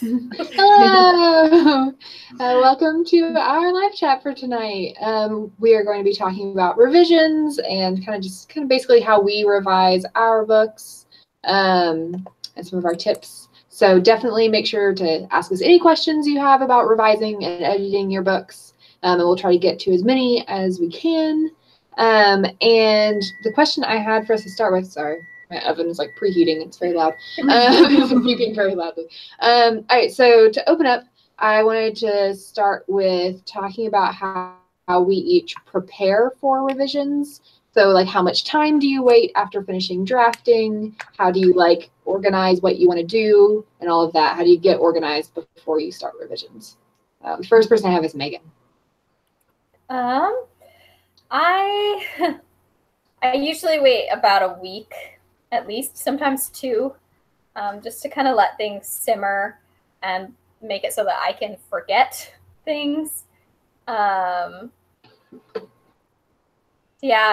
Hello! Welcome to our live chat for tonight. We are going to be talking about revisions and kind of basically how we revise our books and some of our tips. So definitely make sure to ask us any questions you have about revising and editing your books, and we'll try to get to as many as we can. And the question I had for us to start with, sorry. My oven is like preheating. It's very loud. It's beeping very loudly. All right, so to open up, I wanted to start with talking about how we each prepare for revisions. So like how much time do you wait after finishing drafting? How do you like organize what you want to do and all of that? How do you get organized before you start revisions? First person I have is Megan. I usually wait about a week, at least, sometimes 2, just to kind of let things simmer and make it so that I can forget things. Yeah,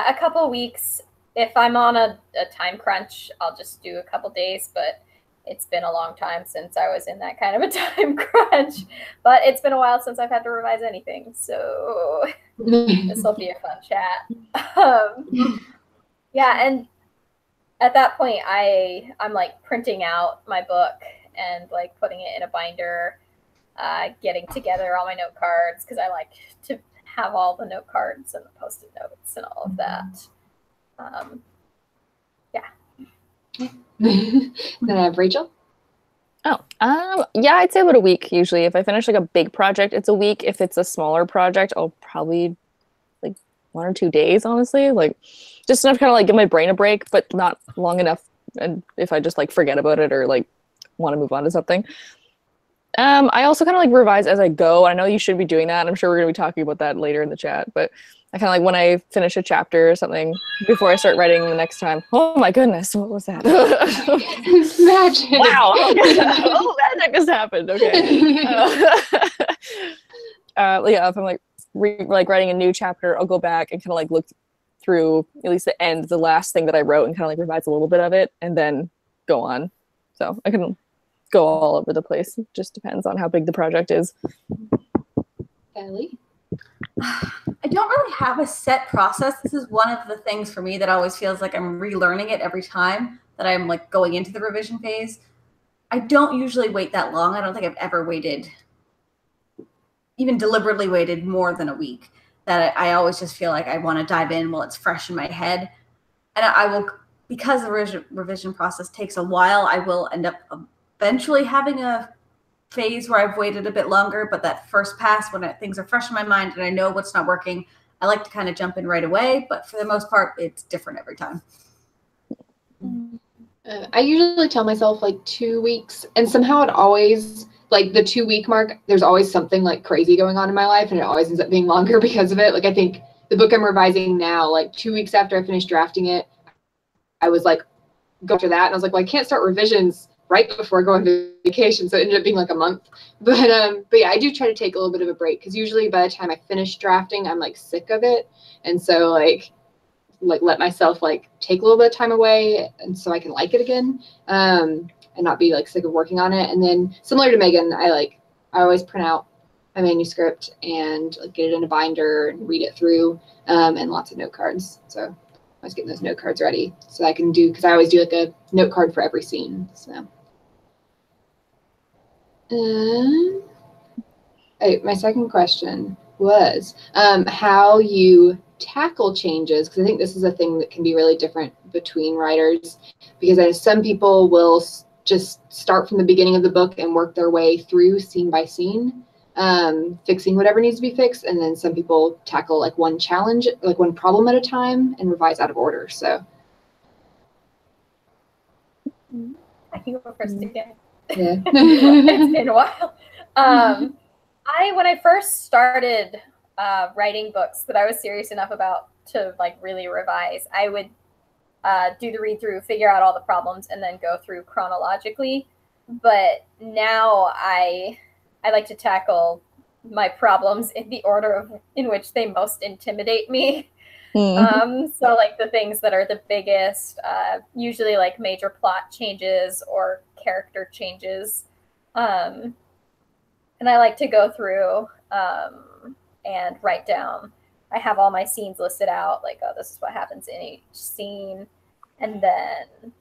a couple weeks. If I'm on a time crunch, I'll just do a couple days, but it's been a long time since I was in that kind of a time crunch. But it's been a while since I've had to revise anything, so this will be a fun chat. Yeah, and at that point, I'm like printing out my book and like putting it in a binder, getting together all my note cards because I like to have all the note cards and the Post-it notes and all of that. Yeah. Then I have Rachel. Yeah, I'd say about a week usually. If I finish like a big project, it's a week. If it's a smaller project, I'll probably like 1 or 2 days, honestly. Like just enough to kind of like give my brain a break, but not long enough. And if I just like forget about it or like want to move on to something. I also kind of like revise as I go. I know you should be doing that. I'm sure we're going to be talking about that later in the chat, but I kind of like when I finish a chapter or something before I start writing the next time. Oh my goodness, what was that? Magic. Wow. Oh, magic just happened. Okay. Yeah, if I'm like writing a new chapter, I'll go back and kind of like look through at least the last thing that I wrote and kind of like revise a little bit of it and then go on. So I can go all over the place. It just depends on how big the project is. Ellie? I don't really have a set process. This is one of the things for me that always feels like I'm relearning it every time that I'm like going into the revision phase. I don't usually wait that long. I don't think I've ever waited, even deliberately waited more than a week. That I always just feel like I want to dive in while it's fresh in my head. And I will, because the revision process takes a while, I will end up eventually having a phase where I've waited a bit longer, but that first pass when things are fresh in my mind and I know what's not working, I like to kind of jump in right away, but for the most part, it's different every time. I usually tell myself like 2 weeks, and somehow it always, like the 2-week mark, there's always something like crazy going on in my life, and it always ends up being longer because of it. Like I think the book I'm revising now, like 2 weeks after I finished drafting it, I was like, go after that, and I was like, well, I can't start revisions right before going to vacation, so it ended up being like a month. But yeah, I do try to take a little bit of a break because usually by the time I finish drafting, I'm like sick of it, and so like let myself like take a little bit of time away, and so I can like it again, and not be like sick of working on it. And then similar to Megan, I always print out a manuscript and like get it in a binder and read it through, and lots of note cards. So I was getting those note cards ready so I can do, because I always do like a note card for every scene. So. My second question was how you tackle changes, because I think this is a thing that can be really different between writers, because some people will just start from the beginning of the book and work their way through scene by scene, fixing whatever needs to be fixed, and then some people tackle like one challenge, like one problem at a time, and revise out of order. So I can go first again. Yeah. It's been a while. When I first started writing books that I was serious enough about to like really revise, I would do the read through, figure out all the problems, and then go through chronologically. But now I like to tackle my problems in the order in which they most intimidate me. So like the things that are the biggest, usually like major plot changes or character changes, And I like to go through and write down. I have all my scenes listed out, like, oh, this is what happens in each scene. And then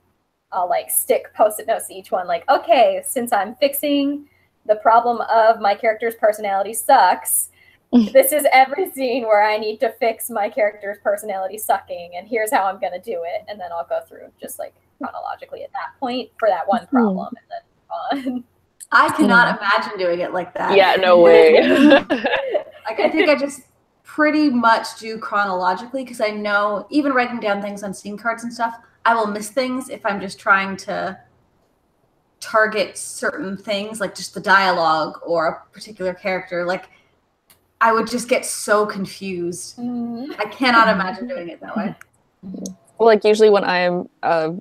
I'll like stick post-it notes to each one, like, okay, since I'm fixing the problem of my character's personality sucks, this is every scene where I need to fix my character's personality sucking, and here's how I'm gonna do it. And then I'll go through just like chronologically at that point for that one problem, and then move on. I cannot imagine doing it like that. Yeah, no way. Like, I think I just pretty much do chronologically, because I know even writing down things on scene cards and stuff, I will miss things if I'm just trying to target certain things, like just the dialogue or a particular character. Like, I would just get so confused. I cannot imagine doing it that way. Well, like usually when I'm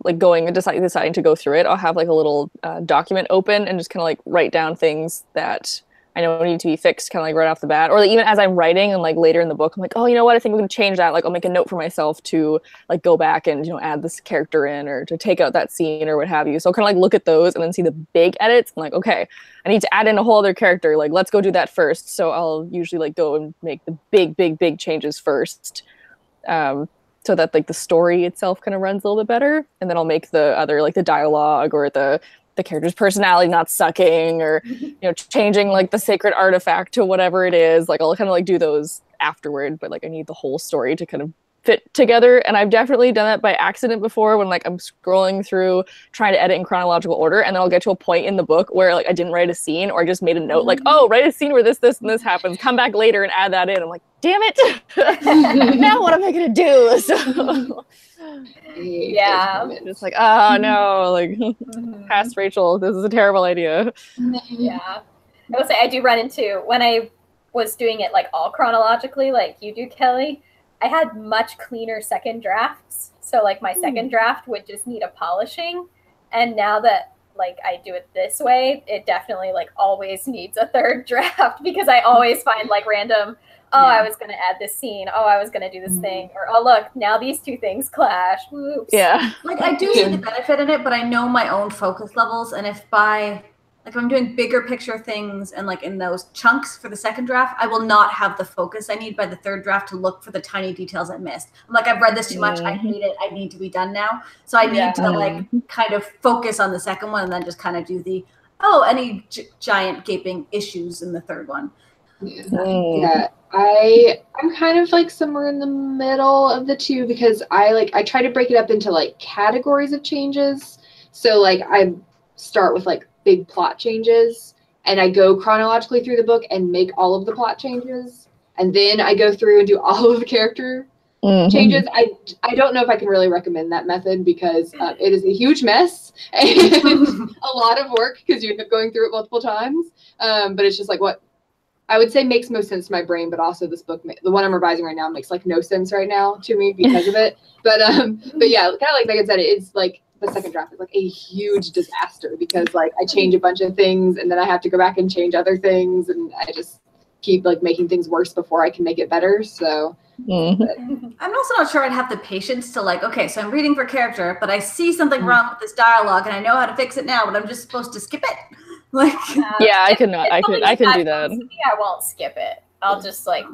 like going and deciding to go through it, I'll have like a little document open and just kind of like write down things that I know need to be fixed, kind of like right off the bat. Or like, even as I'm writing and like later in the book, I'm like, oh, you know what? I think we can change that. Like, I'll make a note for myself to like go back and, you know, add this character in, or to take out that scene or what have you. So I'll kind of like look at those and then see the big edits. I'm like, okay, I need to add in a whole other character. Like, let's go do that first. So I'll usually like go and make the big changes first. So that like the story itself kind of runs a little bit better. And then I'll make the other, like the dialogue or the character's personality not sucking, or, you know, changing like the sacred artifact to whatever it is. Like, I'll kind of like do those afterward, but like I need the whole story to kind of fit together. And I've definitely done that by accident before, when like I'm scrolling through trying to edit in chronological order, and then I'll get to a point in the book where like I didn't write a scene, or I just made a note like, oh, write a scene where this and this happens, come back later and add that in. I'm like, damn it. Now what am I gonna do? So Yeah. It's like, oh no, like past Rachel, this is a terrible idea. Yeah. I will say I do run into, when I was doing it like all chronologically, like you do, Kelly, I had much cleaner second drafts. So like my second draft would just need a polishing. And now that like I do it this way, it definitely like always needs a third draft, because I always find like random, I was going to add this scene. Oh, I was going to do this thing. Or, oh, look, now these two things clash. Whoops. Yeah. Like, I do see the benefit in it, but I know my own focus levels. And if I'm doing bigger picture things and like in those chunks for the second draft, I will not have the focus I need by the third draft to look for the tiny details I missed. I'm like, I've read this too much. I hate it. I need to be done now. So I need to like kind of focus on the second one, and then just kind of do the, any giant gaping issues in the third one. Yeah. I'm kind of like somewhere in the middle of the two, because I try to break it up into like categories of changes. So like I start with like big plot changes, and I go chronologically through the book and make all of the plot changes, and then I go through and do all of the character changes. I don't know if I can really recommend that method, because it is a huge mess and a lot of work, because you're going through it multiple times. But it's just like what I would say makes most sense to my brain, but also this book, the one I'm revising right now, makes like no sense right now to me because of it. But yeah, kind of like Megan said, it's like the second draft is like a huge disaster, because like I change a bunch of things and then I have to go back and change other things, and I just keep like making things worse before I can make it better. So I'm also not sure I'd have the patience to like, okay, so I'm reading for character, but I see something wrong with this dialogue and I know how to fix it now, but I'm just supposed to skip it. Like, yeah, I can do that. I won't skip it. I'll just like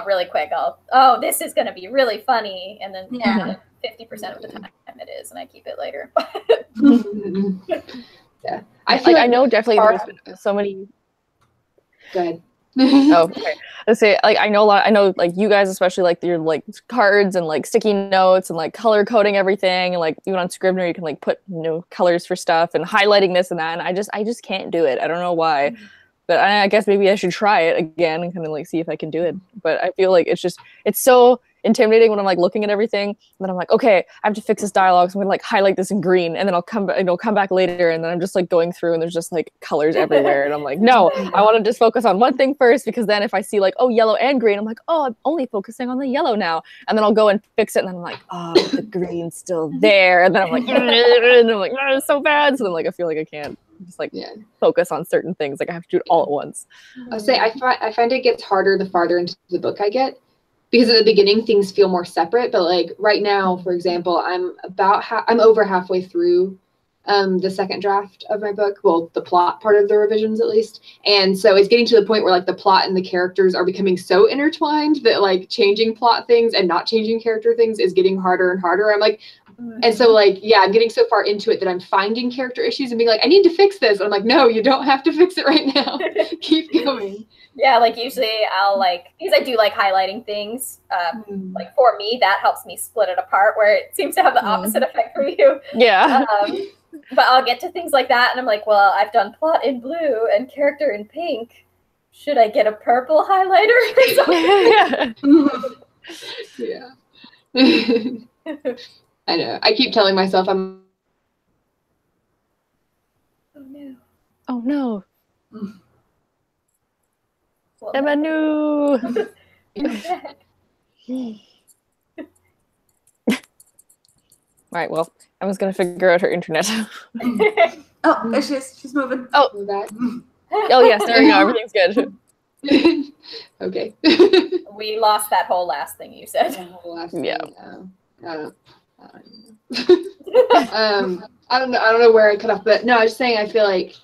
really quick. This is going to be really funny, and then 50% of the time it is, and I keep it later. Yeah, I know definitely there's been so many. Go ahead. Oh, okay. Let's say like I know like you guys, especially like your like cards and like sticky notes and like color coding everything, and like even on Scrivener you can like put colors for stuff and highlighting this and that, and I just can't do it. I don't know why, but I guess maybe I should try it again and kind of like see if I can do it. But I feel like it's so intimidating when I'm like looking at everything, and then I'm like, okay, I have to fix this dialogue, so I'm gonna like highlight this in green, and then I'll come back later, and then I'm just like going through and there's just like colors everywhere, and I'm like, no, I want to just focus on one thing first, because then if I see like, oh, yellow and green, I'm like, oh, I'm only focusing on the yellow now, and then I'll go and fix it, and then I'm like, oh, the green's still there, and then I'm like, and I'm like, oh, it's so bad. So then like I feel like I can't just like focus on certain things, like I have to do it all at once. I'll say I find it gets harder the farther into the book I get, because at the beginning things feel more separate, but like right now, for example, I'm over halfway through the second draft of my book, well, the plot part of the revisions at least. And so it's getting to the point where like the plot and the characters are becoming so intertwined that like changing plot things and not changing character things is getting harder and harder. I'm like, and so like, yeah, I'm getting so far into it that I'm finding character issues and being like, I need to fix this. And I'm like, no, you don't have to fix it right now. Keep going. Yeah, like usually I'll like, because I do like highlighting things. Like for me, that helps me split it apart, where it seems to have the opposite effect for you. Yeah. But I'll get to things like that, and I'm like, well, I've done plot in blue and character in pink. Should I get a purple highlighter? Yeah. I know. I keep telling myself I'm. Oh no. Oh no. Well, Emma, no. All right, well, Emma's gonna figure out her internet. Oh, there she is. She's moving. Oh, oh yes, there we go. Everything's good. Okay. We lost that whole last thing you said. Yeah. I don't know where I cut off, but no, I was just saying I feel like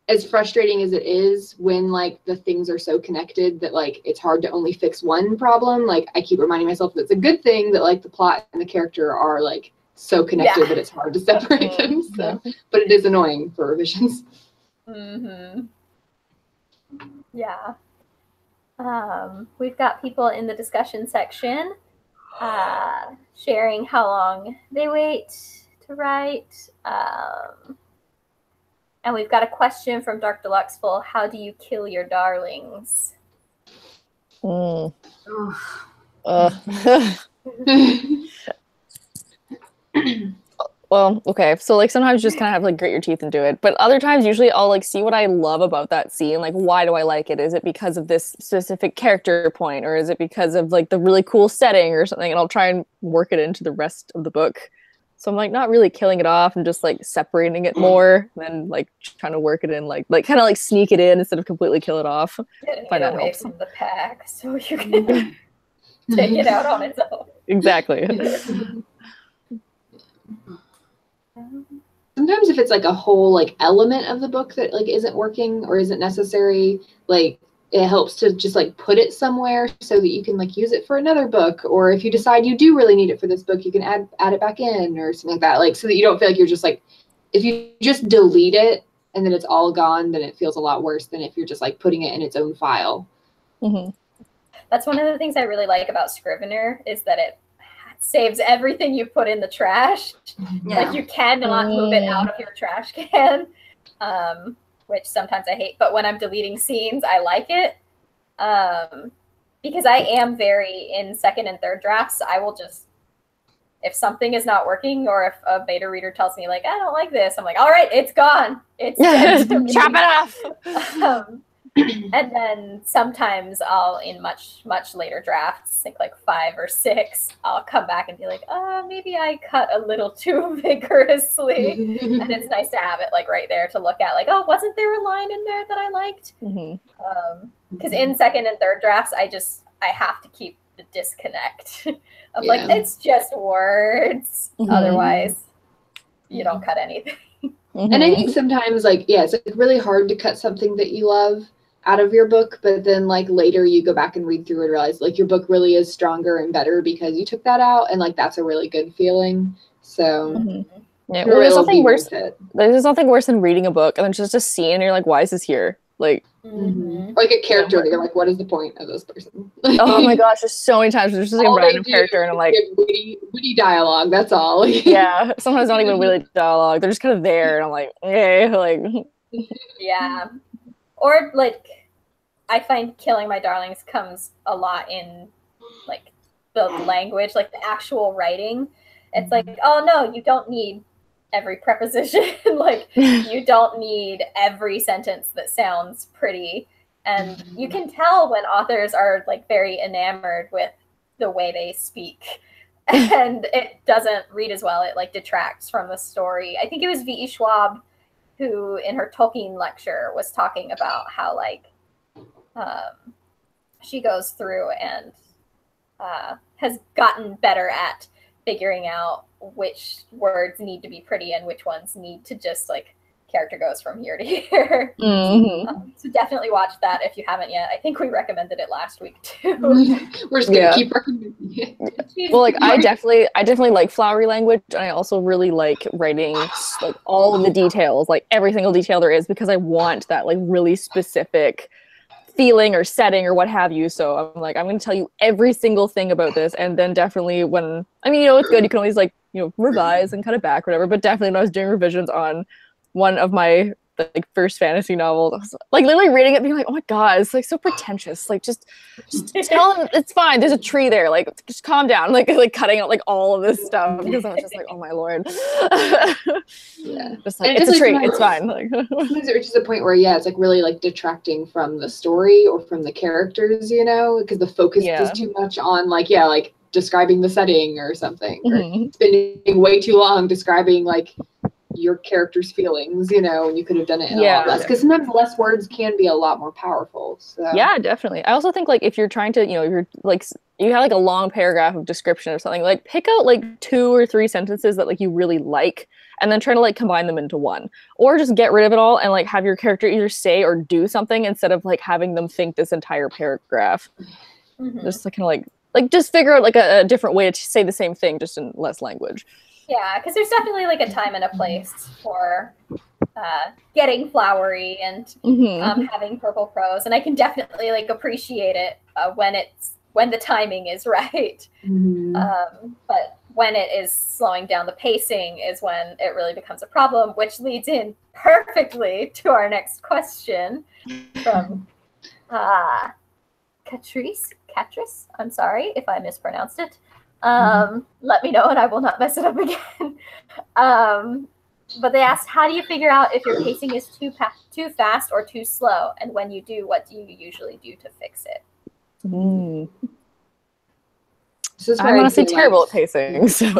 as frustrating as it is when like the things are so connected that like it's hard to only fix one problem, like I keep reminding myself that it's a good thing that like the plot and the character are like so connected that it's hard to separate them. So, but it is annoying for revisions. Yeah. We've got people in the discussion section sharing how long they wait to write. And we've got a question from Dark Deluxeful. How do you kill your darlings? Well, okay. So like sometimes you just kind of have to like grit your teeth and do it. But other times usually I'll like see what I love about that scene. Like, why do I like it? Is it because of this specific character point, or is it because of like the really cool setting or something? And I'll try and work it into the rest of the book. So I'm like not really killing it off and just like separating it more than like trying to work it in, like kind of like sneak it in instead of completely kill it off. Getting it away from the pack so you can take it out on its own. Exactly. Sometimes if it's like a whole like element of the book that like isn't working or isn't necessary, like it helps to just like put it somewhere so that you can like use it for another book, or if you decide you do really need it for this book, you can add it back in or something like that, like so that you don't feel like you're just like, if you just delete it and then it's all gone, then it feels a lot worse than if you're just like putting it in its own file. That's one of the things I really like about Scrivener, is that it saves everything you put in the trash. Like you cannot move it out of your trash can, which sometimes I hate, but when I'm deleting scenes I like it, because I am very, in second and third drafts, I will just, if something is not working or if a beta reader tells me like I don't like this, I'm like, all right, it's gone, it's dead to me. Chop it off. And then sometimes I'll, in much later drafts, think like 5 or 6, I'll come back and be like, maybe I cut a little too vigorously. And it's nice to have it like right there to look at, like, oh, wasn't there a line in there that I liked? Because in second and third drafts, I have to keep the disconnect of like, it's just words. Otherwise, you don't cut anything. And I think sometimes like, it's like really hard to cut something that you love out of your book, but then like later you go back and read through and realize like your book really is stronger and better because you took that out, and like that's a really good feeling. So yeah, well, there's nothing worse. There's nothing worse than reading a book and then just a scene and you're like, why is this here? Like, or like a character that you're like, what is the point of this person? Oh my gosh, there's so many times there's just like a random character and I'm like, witty dialogue, that's all. Yeah, sometimes not even witty dialogue, they're just kind of there and I'm like, okay, like. Yeah. Or like, I find killing my darlings comes a lot in like the language, like the actual writing. It's like, oh no, you don't need every preposition. Like you don't need every sentence that sounds pretty. And you can tell when authors are like very enamored with the way they speak. And it doesn't read as well. It like detracts from the story. I think it was V.E. Schwab who in her Tolkien lecture was talking about how like she goes through and has gotten better at figuring out which words need to be pretty and which ones need to just like character goes from here to here. So definitely watch that if you haven't yet. I think we recommended it last week too. We're just gonna keep recommending it. Well, like I definitely like flowery language, and I also really like writing like all of the details, like every single detail there is, because I want that like really specific feeling or setting or what have you. So I'm like, I'm going to tell you every single thing about this, and then definitely when, I mean, you know, it's good, you can always like, you know, revise and cut it back or whatever, but definitely when I was doing revisions on one of my like first fantasy novels, I was like literally reading it being like, oh my god, it's like so pretentious, like just tell them it's fine, there's a tree there, like just calm down, like cutting out like all of this stuff, because I was just like, oh my lord. Yeah, just like, it's a tree, it's fine. Like sometimes it reaches a point where it's like really like detracting from the story or from the characters, you know, because the focus is too much on like describing the setting or something, or spending way too long describing like your character's feelings, you know, and you could have done it in a lot less, because sometimes less words can be a lot more powerful. So yeah, definitely. I also think like if you're trying to, you know, you're like, you have like a long paragraph of description or something, like pick out like 2 or 3 sentences that like you really like, and then try to like combine them into one, or just get rid of it all and like have your character either say or do something instead of like having them think this entire paragraph. Just like kind of like just figure out like a different way to say the same thing, just in less language. Yeah, because there's definitely like a time and a place for getting flowery and having purple prose, and I can definitely like appreciate it when the timing is right. But when it is slowing down the pacing is when it really becomes a problem, which leads in perfectly to our next question from Catrice. I'm sorry if I mispronounced it. Let me know and I will not mess it up again. But they asked, how do you figure out if your pacing is too fast or too slow? And when you do, what do you usually do to fix it? I'm honestly terrible at pacing, so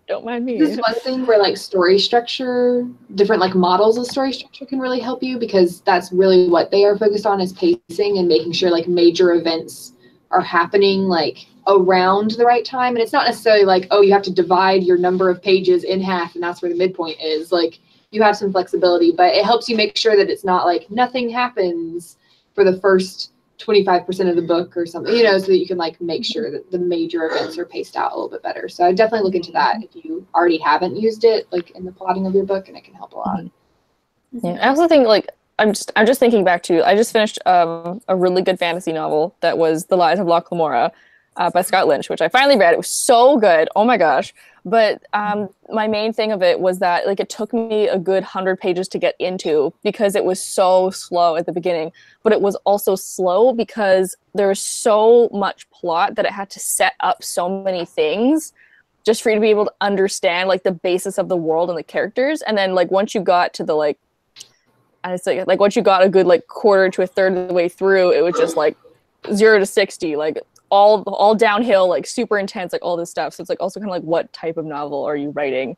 don't mind me. This is one thing where like story structure, different like models of story structure can really help you, because that's really what they are focused on, is pacing and making sure like major events are happening like around the right time. And it's not necessarily like, oh, you have to divide your number of pages in half and that's where the midpoint is. Like you have some flexibility, but it helps you make sure that it's not like nothing happens for the first 25% of the book or something, you know, so that you can like make sure that the major events are paced out a little bit better. So I definitely look into that if you already haven't used it like in the plotting of your book, and it can help a lot. Yeah, I also think like I'm just thinking back to, I just finished a really good fantasy novel that was The Lies of Locke Lamora by Scott Lynch, which I finally read. It was so good. Oh my gosh. But my main thing of it was that like it took me a good 100 pages to get into, because it was so slow at the beginning. But it was also slow because there was so much plot that it had to set up so many things just for you to be able to understand like the basis of the world and the characters. And then like once you got to the like, I say like once you got a good like quarter to a third of the way through, it was just like 0 to 60, like all downhill, like super intense, like all this stuff. So it's like also kind of like, what type of novel are you writing?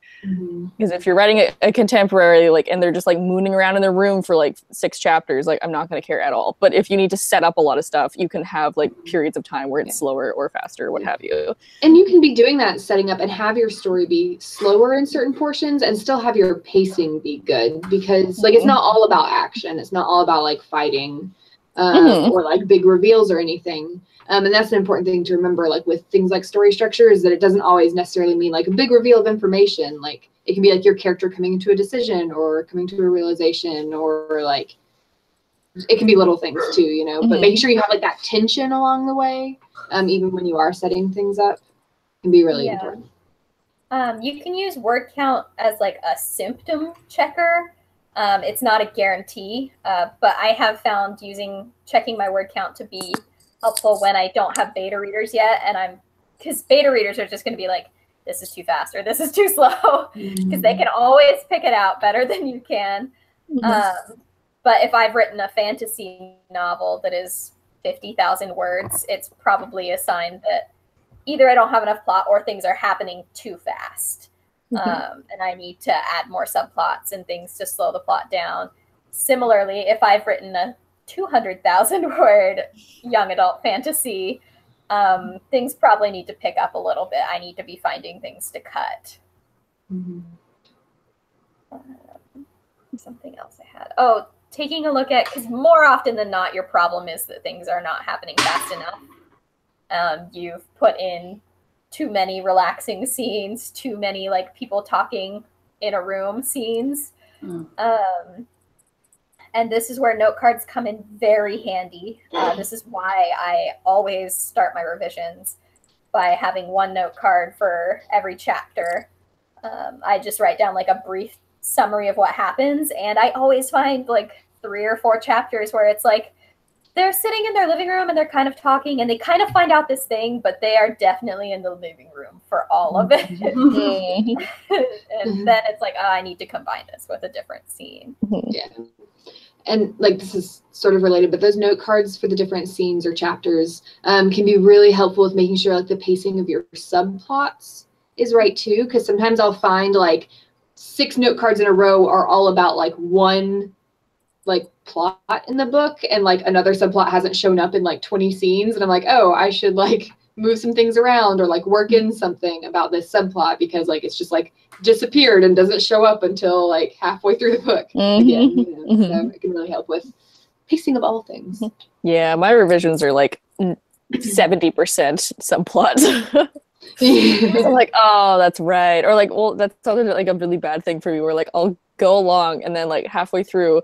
Because if you're writing a contemporary, like, and they're just like mooning around in their room for like 6 chapters, like I'm not going to care at all. But if you need to set up a lot of stuff, you can have like periods of time where it's slower or faster, what have you. And you can be doing that, setting up, and have your story be slower in certain portions and still have your pacing be good, because like it's not all about action. It's not all about like fighting or like big reveals or anything. And that's an important thing to remember, like with things like story structure, is that it doesn't always necessarily mean like a big reveal of information. Like it can be like your character coming into a decision or coming to a realization, or like it can be little things too, you know, but making sure you have like that tension along the way, even when you are setting things up, can be really important. You can use word count as like a symptom checker. It's not a guarantee, but I have found checking my word count to be helpful when I don't have beta readers yet, and because beta readers are just going to be like, this is too fast or this is too slow, because they can always pick it out better than you can. But if I've written a fantasy novel that is 50,000 words, it's probably a sign that either I don't have enough plot or things are happening too fast. And I need to add more subplots and things to slow the plot down. Similarly, if I've written a 200,000 word young adult fantasy, things probably need to pick up a little bit. I need to be finding things to cut. Mm-hmm. Something else I had. Oh, taking a look at, because more often than not, your problem is that things are not happening fast enough. You've put in too many relaxing scenes, too many like people talking in a room scenes. And this is where note cards come in very handy. This is why I always start my revisions by having one note card for every chapter. I just write down like a brief summary of what happens, and I always find like 3 or 4 chapters where it's like they're sitting in their living room and they're kind of talking and they kind of find out this thing, but they are definitely in the living room for all of it. And then it's like, oh, I need to combine this with a different scene. Yeah. And like this is sort of related, but those note cards for the different scenes or chapters can be really helpful with making sure like the pacing of your subplots is right too. Because sometimes I'll find like 6 note cards in a row are all about like one like plot in the book, and like another subplot hasn't shown up in like 20 scenes, and I'm like, oh, I should like move some things around or like work in something about this subplot because like it's just like disappeared and doesn't show up until like halfway through the book again. You know? So it can really help with pacing of all things. Yeah, my revisions are like 70% subplot. I'm like, oh, that's right. Or like, well, that's something like a really bad thing for me where like I'll go along and then like halfway through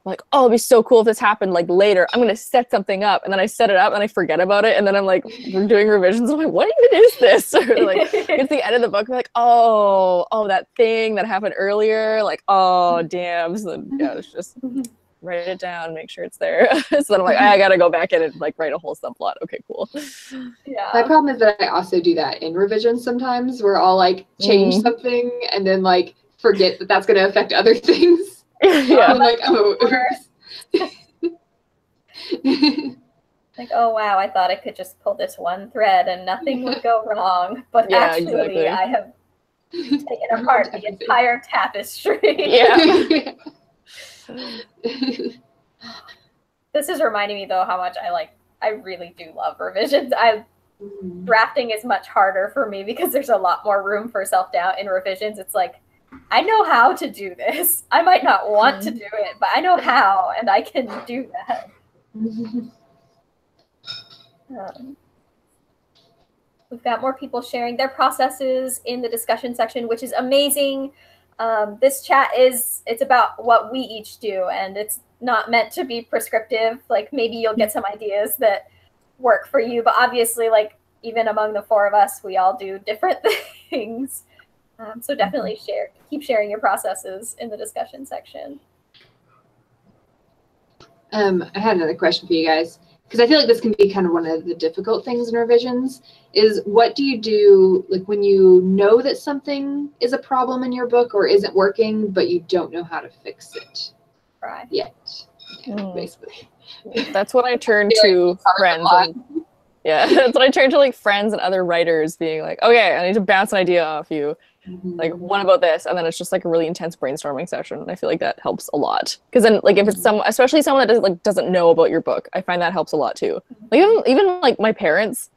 I'm like, oh, it'd be so cool if this happened like later. I'm gonna set something up, and then I set it up and I forget about it, and then I'm like, we're doing revisions. I'm like, what even is this? Or like it's the end of the book, I'm like, oh, that thing that happened earlier. Like, oh, damn. So yeah, it's just write it down, make sure it's there. So then I'm like, I gotta go back in and like write a whole subplot. Okay, cool. Yeah. My problem is that I also do that in revisions sometimes, where I'll like change something and then like forget that that's gonna affect other things. Yeah. I'm like, oh. Like, oh wow, I thought I could just pull this one thread and nothing would go wrong. But Yeah, actually, exactly. I have taken apart the entire tapestry. Yeah. This is reminding me though how much I really do love revisions. Drafting is much harder for me because there's a lot more room for self-doubt in revisions. It's like, I know how to do this. I might not want to do it, but I know how, and I can do that. We've got more people sharing their processes in the discussion section, which is amazing. This chat it's about what we each do, and it's not meant to be prescriptive. Like maybe you'll get some ideas that work for you, but obviously, like even among the 4 of us, we all do different things. So definitely keep sharing your processes in the discussion section. I had another question for you guys, because I feel like this can be kind of one of the difficult things in revisions, is what do you do like when you know that something is a problem in your book or isn't working, but you don't know how to fix it yet? Yeah, basically. That's when I turn to friends. Yeah, that's when I turn to like friends and other writers being like, okay, I need to bounce an idea off you. Like, what about this? And then it's just like a really intense brainstorming session. And I feel like that helps a lot. Because then like if it's especially someone that doesn't know about your book, I find that helps a lot too. Like even like my parents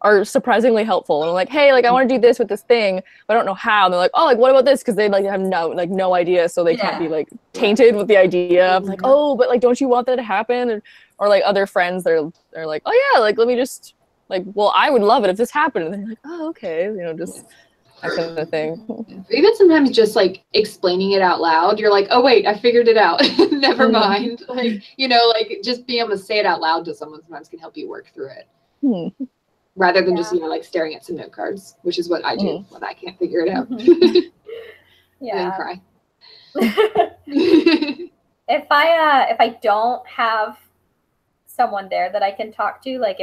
are surprisingly helpful. And I'm like, hey, like I want to do this with this thing, but I don't know how. And they're like, oh, like what about this? Because they like have no idea, so they can't be like tainted with the idea of like, oh, but like don't you want that to happen? Or like other friends they're like, oh yeah, like let me just like, well, I would love it if this happened. And they're like, oh, okay, you know, just that kind of thing. Even sometimes just like explaining it out loud, you're like, oh wait, I figured it out. Never mind. Like, you know, like just being able to say it out loud to someone sometimes can help you work through it. Rather than just, you know, like staring at some note cards, which is what I do when I can't figure it out. Yeah. And cry. If I don't have someone there that I can talk to, like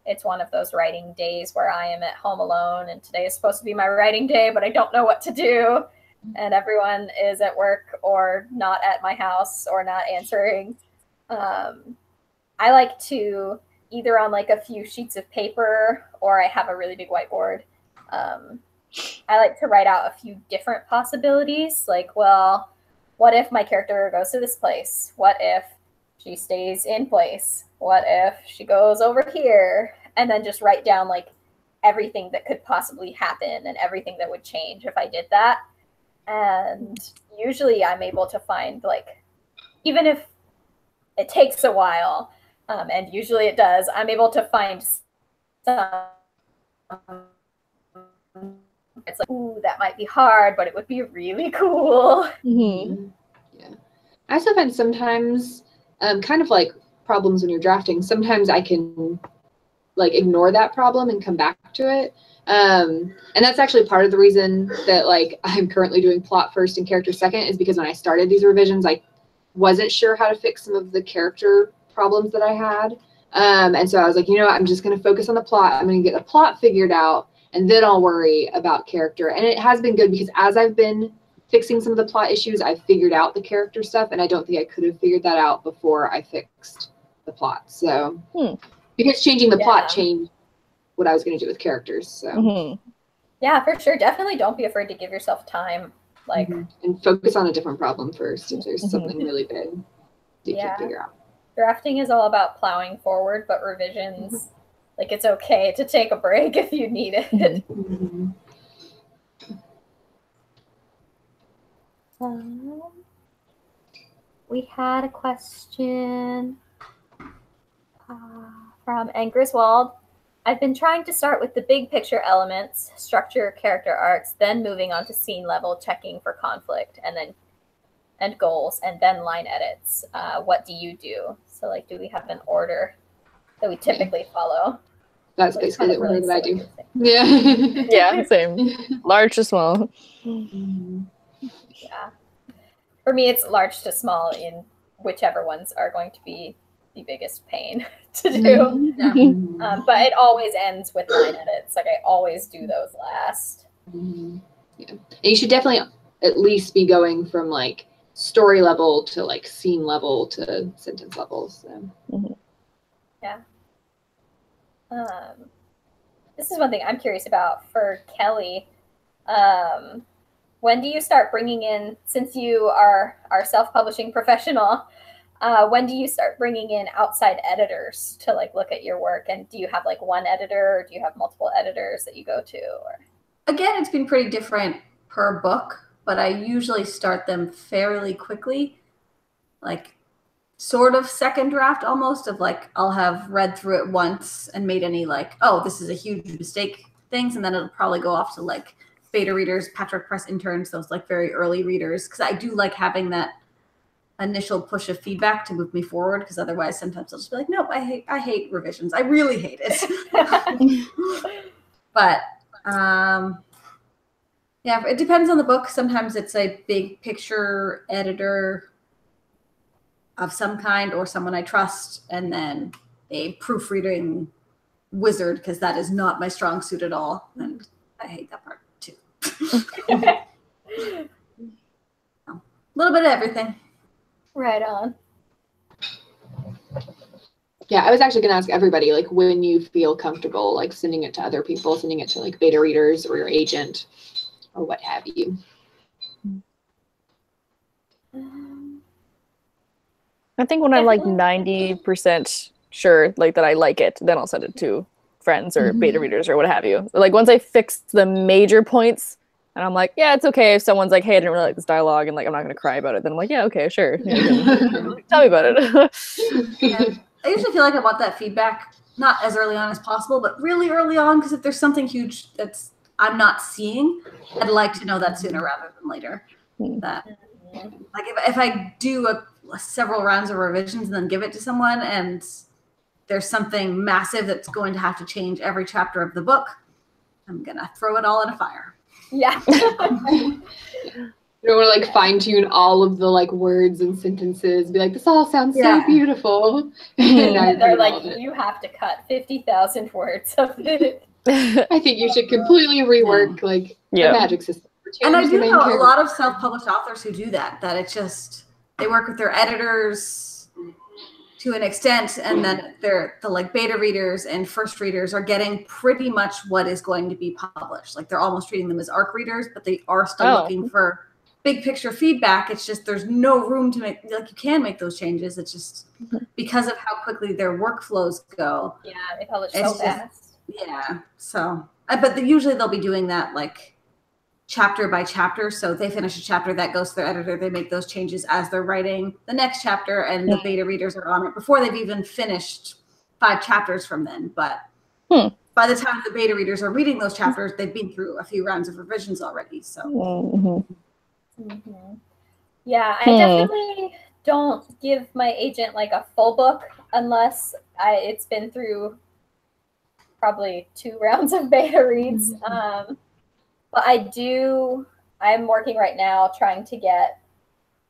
it's one of those writing days where I am at home alone and today is supposed to be my writing day, but I don't know what to do. And everyone is at work or not at my house or not answering. I like to either on like a few sheets of paper or I have a really big whiteboard. I like to write out a few different possibilities. Like, well, what if my character goes to this place? What if she stays in place? What if she goes over here? and then just write down like everything that could possibly happen and everything that would change if I did that. And usually I'm able to find, like, even if it takes a while, and usually it does, I'm able to find some, it's like, ooh, that might be hard, but it would be really cool. Mm-hmm. Yeah. I also find sometimes, kind of like problems when you're drafting, sometimes I can like ignore that problem and come back to it. And that's actually part of the reason that like I'm currently doing plot first and character second, is because when I started these revisions, I wasn't sure how to fix some of the character problems that I had. And so I was like, you know what, I'm just going to focus on the plot. I'm going to get the plot figured out, and then I'll worry about character. And it has been good, because as I've been fixing some of the plot issues, I've figured out the character stuff, and I don't think I could have figured that out before I fixed the plot. So because changing the plot changed what I was going to do with characters. So yeah, for sure. Definitely don't be afraid to give yourself time. Like, and focus on a different problem first if there's something really big that you can figure out. Drafting is all about plowing forward, but revisions, like, it's okay to take a break if you need it. We had a question from Griswold. I've been trying to start with the big picture elements, structure, character arcs, then moving on to scene level, checking for conflict, and goals, and then line edits. What do you do? So, like, do we have an order that we typically follow? That's basically the order that I do. Yeah. Yeah, same. Large to small. Yeah. For me, it's large to small in whichever ones are going to be the biggest pain to do. But it always ends with line edits. Like, I always do those last. Yeah. And you should definitely at least be going from like story level to like scene level to sentence level. So. Yeah. This is one thing I'm curious about for Kelly. When do you start bringing in, since you are our self-publishing professional, when do you start bringing in outside editors to like look at your work? And do you have like one editor, or do you have multiple editors that you go to? Or? Again, it's been pretty different per book, but I usually start them fairly quickly, like sort of second draft almost, of like I'll have read through it once and made any like, oh, this is a huge mistake things, and then it'll probably go off to like beta readers, Patrick Press interns, those like very early readers, because I do like having that initial push of feedback to move me forward, because otherwise sometimes I'll just be like, nope, I hate revisions. I really hate it. But yeah, it depends on the book. Sometimes it's a big picture editor of some kind, or someone I trust, and then a proofreading wizard, because that is not my strong suit at all, and I hate that part too. A little bit of everything. Right on. Yeah, I was actually going to ask everybody, like, when you feel comfortable, like, sending it to other people, sending it to, like, beta readers or your agent or what have you. I think when I'm, like, 90% sure, like, that I like it, then I'll send it to friends or beta readers or what have you. Like, once I fix the major points, and I'm like, yeah, it's okay if someone's like, hey, I didn't really like this dialogue, and, like, I'm not going to cry about it. Then I'm like, yeah, okay, sure. Tell me about it. Yeah. I usually feel like I want that feedback not as early on as possible, but really early on, because if there's something huge that's I'm not seeing, I'd like to know that sooner rather than later. That, like, if I do several rounds of revisions and then give it to someone, and there's something massive that's going to have to change every chapter of the book, I'm gonna throw it all in a fire. Yeah. You don't want to like fine tune all of the like words and sentences. Be like, this all sounds so beautiful. And they're like, you have to cut 50,000 words of it. I think you should completely rework like the magic system. And I do know a lot of self-published authors who do that. That it's just they work with their editors to an extent, and then the like beta readers and first readers are getting pretty much what is going to be published. Like they're almost treating them as ARC readers, but they are still looking for big picture feedback. It's just there's no room to make, like, you can make those changes. It's just because of how quickly their workflows go. Yeah, they publish so fast. Yeah. So, but usually they'll be doing that like chapter by chapter. So if they finish a chapter, that goes to their editor. They make those changes as they're writing the next chapter, and the beta readers are on it before they've even finished 5 chapters from then. But by the time the beta readers are reading those chapters, they've been through a few rounds of revisions already. So. Yeah, I definitely don't give my agent like a full book unless it's been through probably 2 rounds of beta reads. But I'm working right now trying to get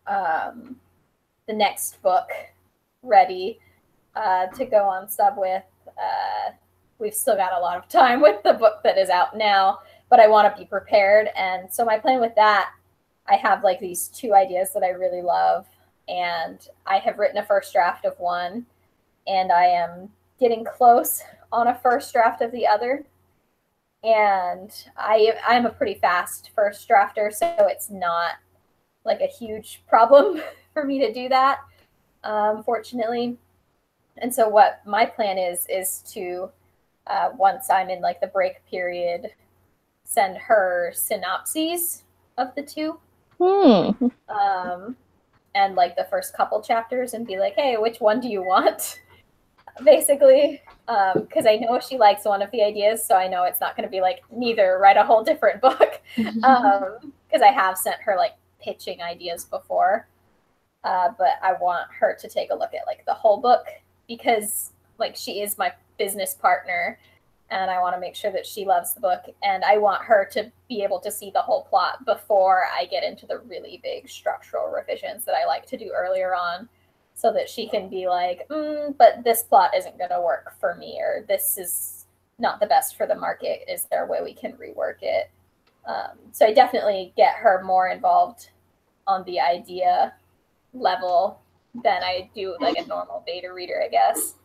the next book ready to go on sub with. We've still got a lot of time with the book that is out now, but I want to be prepared. And so my plan with that, I have like these 2 ideas that I really love, and I have written a first draft of one, and I am getting close on a first draft of the other. And I'm a pretty fast first drafter, so it's not like a huge problem for me to do that, fortunately. And so what my plan is to, once I'm in like the break period, send her synopses of the 2. And like the first couple chapters, and be like, hey, which one do you want? Basically, because I know she likes one of the ideas, so I know it's not going to be like, neither, write a whole different book. Because I have sent her like pitching ideas before, but I want her to take a look at like the whole book, because like she is my business partner, and I want to make sure that she loves the book, and I want her to be able to see the whole plot before I get into the really big structural revisions that I like to do earlier on, so that she can be like, but this plot isn't going to work for me, or this is not the best for the market. Is there a way we can rework it? So I definitely get her more involved on the idea level than I do like a normal beta reader, I guess.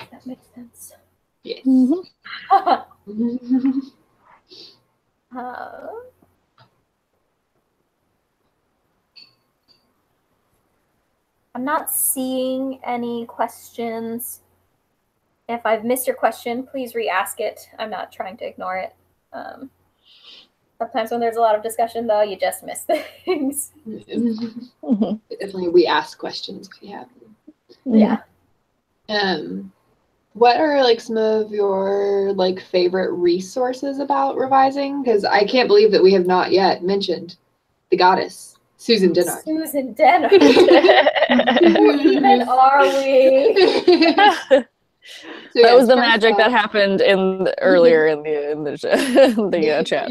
If that makes sense. Yes. I'm not seeing any questions. If I've missed your question, please re-ask it. I'm not trying to ignore it. Sometimes when there's a lot of discussion, though, you just miss things. Definitely, we ask questions if you have them. Yeah. What are like some of your like favorite resources about revising? Because I can't believe that we have not yet mentioned the goddess, Susan Dennard. Susan Dennard. Who even are we? So that was the magic that happened earlier in the chat.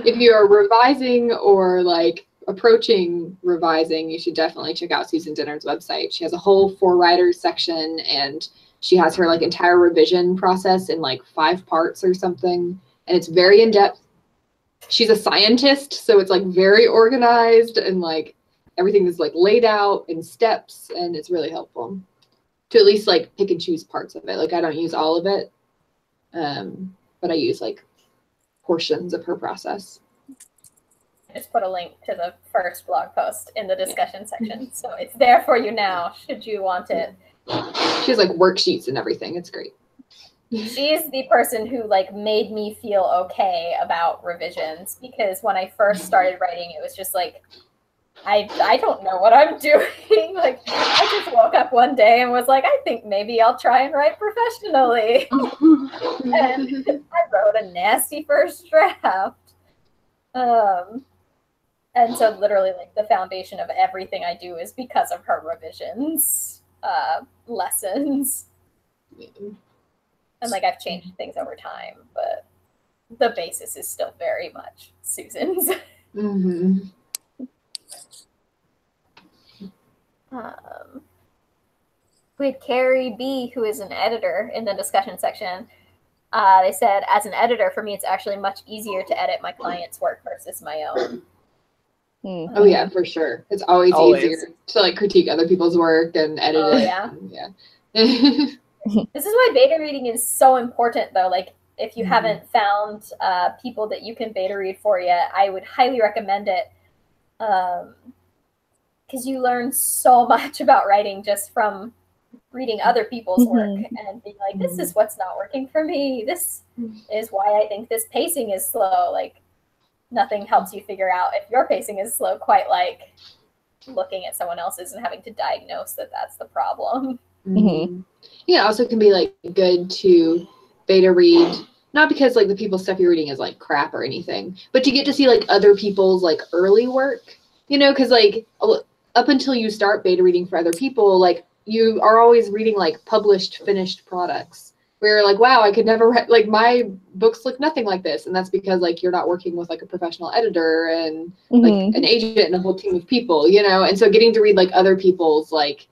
If you are revising or like approaching revising, you should definitely check out Susan Dennard's website. She has a whole for writers section, and she has her like entire revision process in like 5 parts or something, and it's very in depth. She's a scientist, so it's like very organized, and like everything is like laid out in steps, and it's really helpful to at least like pick and choose parts of it. Like I don't use all of it, but I use like portions of her process. Just put a link to the first blog post in the discussion section, so it's there for you now should you want it. She has like worksheets and everything. It's great. She's the person who like made me feel okay about revisions, because when I first started writing, it was just like, I don't know what I'm doing. Like I just woke up one day and was like, I think maybe I'll try and write professionally. And I wrote a nasty first draft. And so literally like the foundation of everything I do is because of her revisions, lessons. And like I've changed things over time, but the basis is still very much Susan's. We had Carrie B, who is an editor, in the discussion section. They said, as an editor, for me, it's actually much easier to edit my client's work versus my own. Oh yeah, for sure. It's always easier to like critique other people's work and edit it. Yeah. This is why beta reading is so important, though. Like if you haven't found people that you can beta read for yet, I would highly recommend it. Because you learn so much about writing just from reading other people's work and being like, this is what's not working for me. This is why I think this pacing is slow. Like, nothing helps you figure out if your pacing is slow quite like looking at someone else's and having to diagnose that that's the problem. Yeah, it also can be like good to beta read, not because like the people's stuff you're reading is like crap or anything, but to get to see like other people's like early work, you know, because like up until you start beta reading for other people, like you are always reading like published finished products where you're like, wow, I could never like my books look nothing like this, and that's because like you're not working with like a professional editor and like an agent and a whole team of people, you know. And so getting to read like other people's like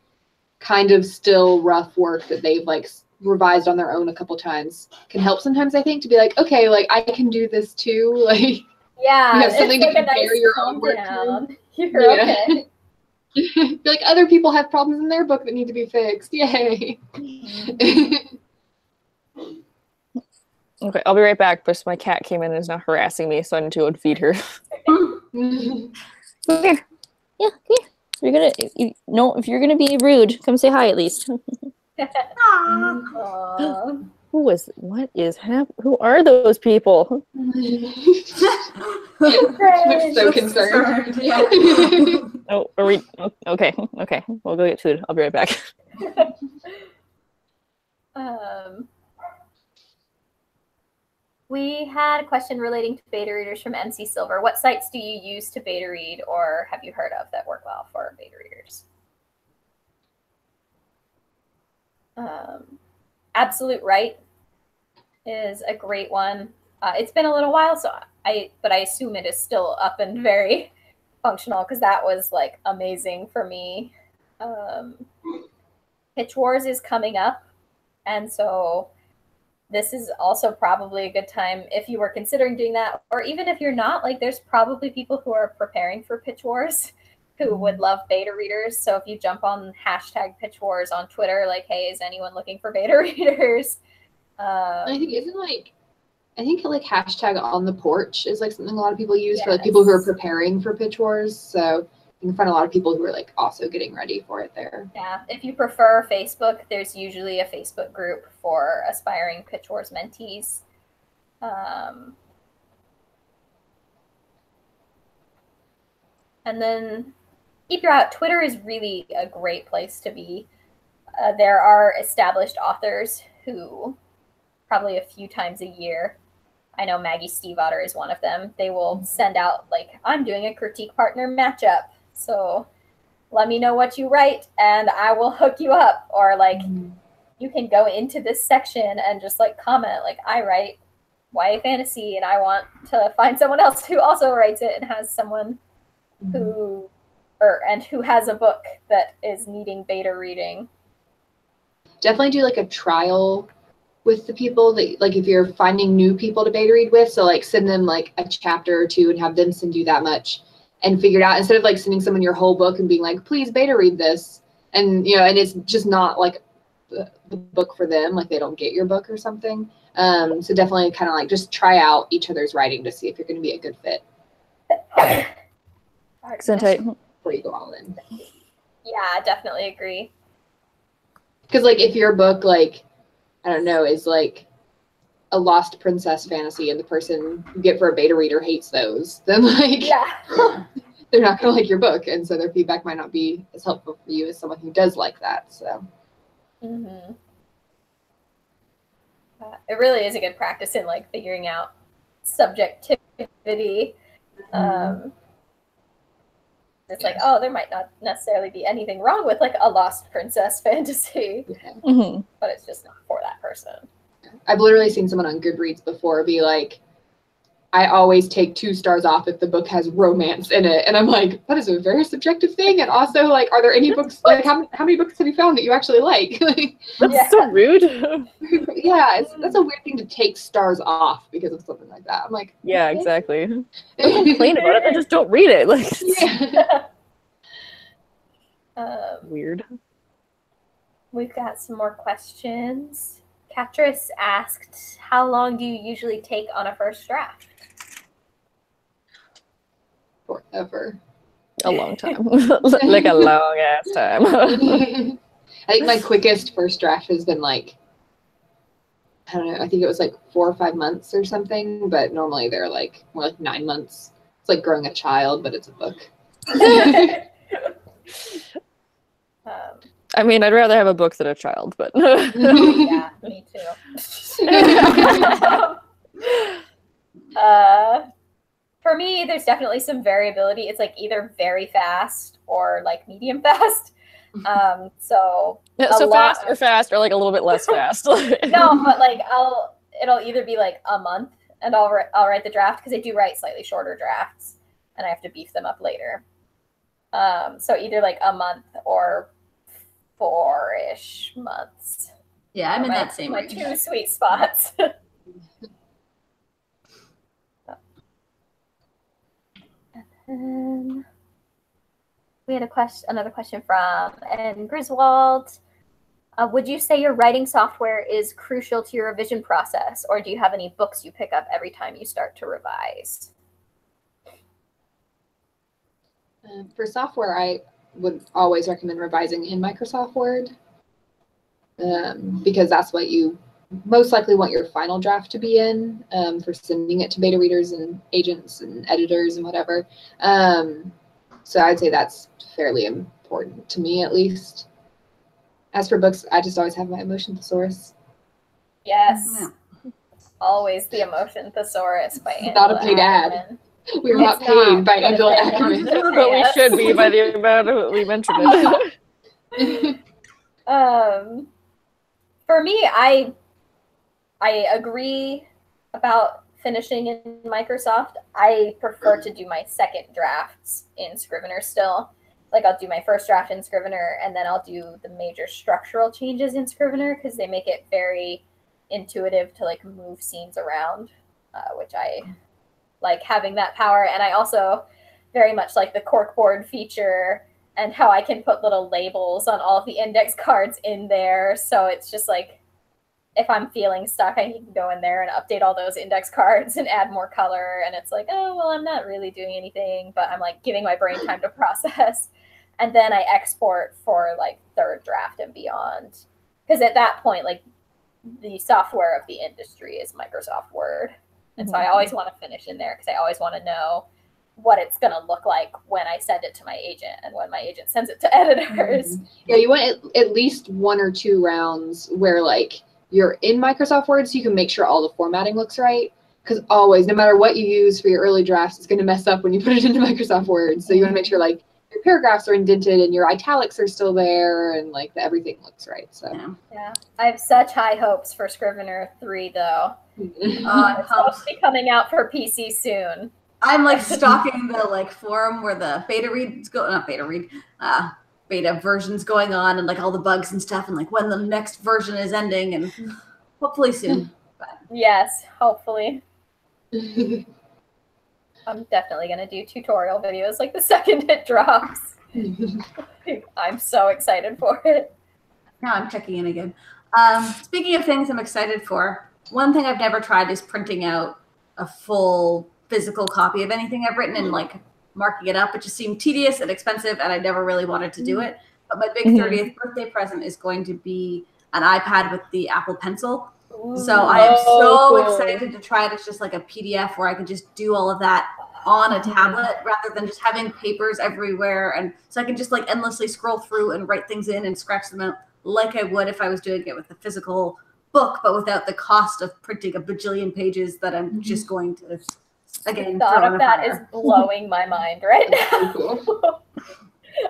kind of still rough work that they've like revised on their own a couple times can help sometimes, I think, to be like, okay, like I can do this too. Like, yeah, you have something it's to like compare a nice your calm own work down. to. You're okay. Like other people have problems in their book that need to be fixed. Yay. Okay, I'll be right back, but my cat came in and is now harassing me, so I need to go and feed her. Come here. Yeah, here. You're gonna no, if you're gonna be rude, come say hi at least. Who are those people? Looks so concerned. Yeah. Oh, are we okay, we'll go get food. I'll be right back. We had a question relating to beta readers from MC Silver. What sites do you use to beta read or have you heard of that work well for beta readers? Absolute Right is a great one. It's been a little while, but I assume it is still up and very functional because that was like amazing for me. Pitch Wars is coming up, and so this is also probably a good time if you were considering doing that, or even if you're not, like there's probably people who are preparing for Pitch Wars who would love beta readers. So if you jump on hashtag Pitch Wars on Twitter, like, hey, is anyone looking for beta readers? I think like hashtag on the porch is like something a lot of people use for like people who are preparing for Pitch Wars. So you can find a lot of people who are like also getting ready for it there. Yeah, if you prefer Facebook, there's usually a Facebook group for aspiring Pitch Wars mentees. And then keep your eye out. Twitter is really a great place to be. There are established authors who probably a few times a year, I know Maggie Stiefvater is one of them, they will send out like, I'm doing a critique partner matchup, so let me know what you write and I will hook you up. Or like you can go into this section and just like comment like, I write YA fantasy and I want to find someone else who also writes it and has someone who has a book that is needing beta reading. Definitely do like a trial with the people that, like, if you're finding new people to beta read with, so like send them like a chapter or two and have them send you that much and figure it out, instead of like sending someone your whole book and being like, please beta read this, and you know, and it's just not like the book for them, like they don't get your book or something. So definitely kind of like just try out each other's writing to see if you're going to be a good fit. Before you go all in. Yeah, definitely agree. Because like if your book, like, I don't know, is like a lost princess fantasy and the person you get for a beta reader hates those, then like they're not gonna like your book, and so their feedback might not be as helpful for you as someone who does like that. So it really is a good practice in like figuring out subjectivity. It's like, oh, there might not necessarily be anything wrong with like a lost princess fantasy, but it's just not for that person. I've literally seen someone on Goodreads before be like, I always take 2 stars off if the book has romance in it. And I'm like, that is a very subjective thing. And also, like, are there any books, like, how many books have you found that you actually like? That's so rude. Yeah, that's a weird thing to take stars off because of something like that. I'm like, yeah, okay. Exactly. Don't complain about it, then just don't read it. Like, yeah. Weird. We've got some more questions. Catrice asked, how long do you usually take on a first draft? Forever. A long time. Like a long ass time. I think my quickest first draft has been like, I don't know, I think it was like 4 or 5 months or something, but normally they're like more like 9 months. It's like growing a child, but it's a book. I mean, I'd rather have a book than a child, but Yeah, me too. For me, there's definitely some variability. It's like either very fast or like medium fast. So yeah, so fast or like a little bit less fast. No, but like it'll either be like a month and I'll write the draft because I do write slightly shorter drafts and I have to beef them up later. So either like a month or 4-ish months. Yeah, I'm in that same my range. 2 sweet spots. And we had another question from Griswold. Would you say your writing software is crucial to your revision process, or do you have any books you pick up every time you start to revise? For software, I would always recommend revising in Microsoft Word because that's what you most likely want your final draft to be in for sending it to beta readers and agents and editors and whatever. So I'd say that's fairly important to me, at least. As for books, I just always have my emotion thesaurus. Yes. Yeah. Always the emotion thesaurus by Angela Not a paid Ackerman. ad. We're not paid by Angela Ackerman. But we should be by the amount of we mentioned it. For me, I agree about finishing in Microsoft. I prefer to do my second drafts in Scrivener still. Like I'll do my first draft in Scrivener and then I'll do the major structural changes in Scrivener because they make it very intuitive to like move scenes around, which I like having that power. And I also very much like the corkboard feature and how I can put little labels on all of the index cards in there. So it's just like, if I'm feeling stuck, I can go in there and update all those index cards and add more color. And it's like, oh, well, I'm not really doing anything, but I'm like giving my brain time to process. And then I export for like third draft and beyond. Because at that point, like the software of the industry is Microsoft Word. And so I always want to finish in there because I always want to know what it's going to look like when I send it to my agent and when my agent sends it to editors. Yeah, you want at least 1 or 2 rounds where like you're in Microsoft Word so you can make sure all the formatting looks right. Because always, no matter what you use for your early drafts, it's going to mess up when you put it into Microsoft Word. So you want to make sure like your paragraphs are indented and your italics are still there and like everything looks right. So yeah, I have such high hopes for Scrivener 3 though. It's supposed to be coming out for PC soon. I'm like stalking the like forum where the beta version's going on and like all the bugs and stuff and like when the next version is ending and hopefully soon. But. Yes, hopefully. I'm definitely going to do tutorial videos like the second it drops. I'm so excited for it. Now I'm checking in again. Speaking of things I'm excited for, one thing I've never tried is printing out a full physical copy of anything I've written and like marking it up. It just seemed tedious and expensive and I never really wanted to do it. But my big 30th birthday present is going to be an iPad with the Apple Pencil. So I am so excited to try it. It's just like a PDF where I can just do all of that on a tablet rather than just having papers everywhere. And so I can just like endlessly scroll through and write things in and scratch them out like I would if I was doing it with a physical book, but without the cost of printing a bajillion pages that I'm just going to, again, the thought of that is blowing my mind right now.